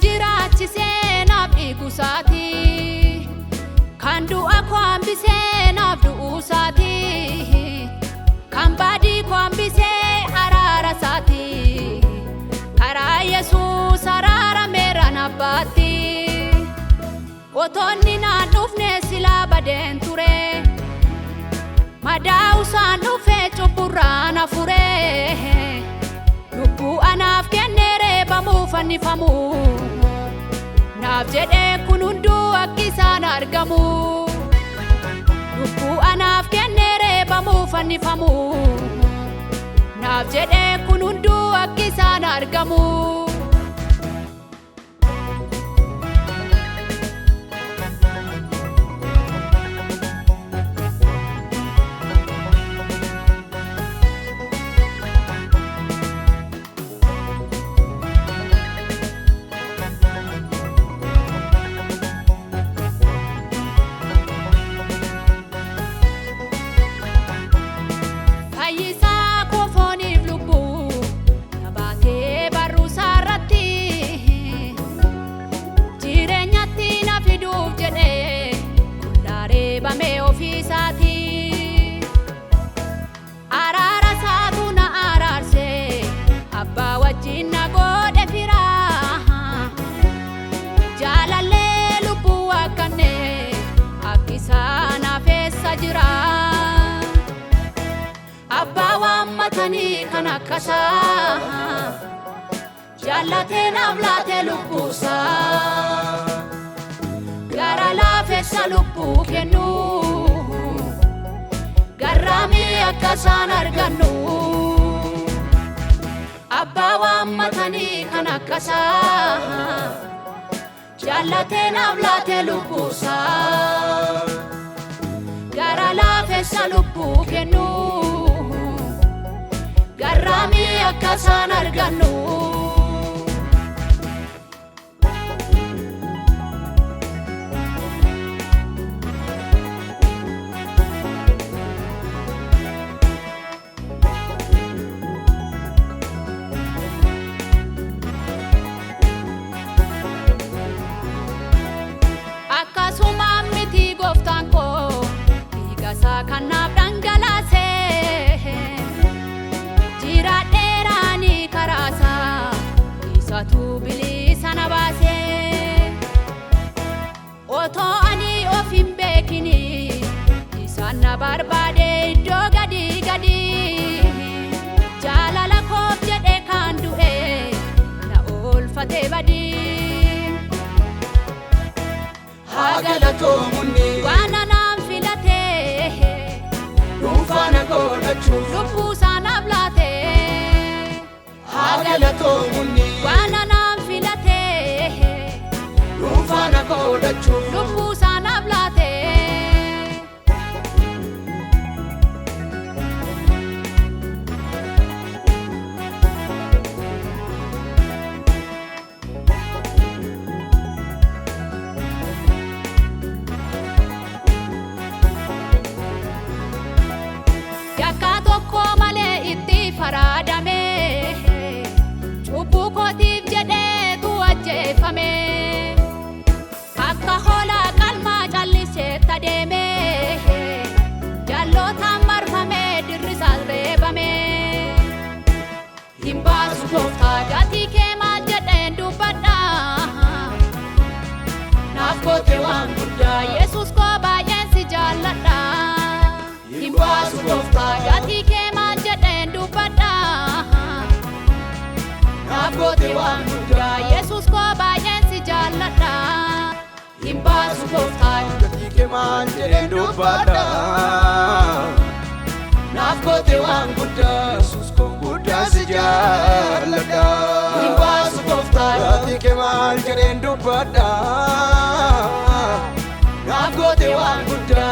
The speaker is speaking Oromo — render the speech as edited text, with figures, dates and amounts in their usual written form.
Jiraachise naaf dhiiguusaati kan du'a koo hambisee naaf du'uusaati kan baadii koo hambisee araarasaati karaa Yesuus araarameera naaf baatti otonni naan dhufne silaa badeen ture madaa'usaan dhufee cubburraa na fure lubbuu anaaf kennee reebamuu fannifamu naaf jedhee kun hunduu akkisaan argamu lubbuu anaaf kennee reebamuu fannifamu naaf jedhee kun hunduu akkisaan argamu. Araara saatu na araarse abbaa wajjin na godhe firaa jaalallee lubbuu akkanne akkisaan hafeessa jira abbaa waammatanii kan akkasaa jaallatee naaf laatee lubbuusaa gara laafessa lubbuu kennu garraamii akkasaan argannu abbaa waammatanii kan akkasaa jaallatee naaf laatee lubbuusaa gara laafessa lubbuu kennu garraamii akkasaan argannu. Akkasuma miti gooftaan koo dhiigasaa kan naaf dhangalaase jiraadheeraanii karaasaa isatu bilisa na baase otoo ani of hin beekini isaan na barbaade iddoo gadi gadi jaalala koof jedhe kan du'e na oolfate badii Hagalatoomuni waan anaan filatee dhuunfaana godhachuuf lubbuu isaanaaf laatee Hagalatoomuni waan anaan filatee dhuunfaana godhachuuf lubbuu isaanaaf laatee tokko malee itti faraadame cubbuu kootiif jedhee tu ajjeefame akka hoolaa qalmaa calliseetta deeme jallootaan marfame dirrisaas reebame hin baasu gooftaa gatii kee maal jedheen dubbadha naaf goote waan guddaa Yesuus koo baay'een si jaalladha. Hin baasu gooftaa gatii kee maal jedheen dubbadha naaf goote waan guddaa Yesuus koo baay'een si jaalladha. Hin baasu gooftaa gatii kee maal jedheen dubbadha naaf goote waan guddaa Yesuus koo guddaa si jaalladha. Hin baasu gooftaa gatii kee maal jedheen dubbadha naaf goote waan guddaa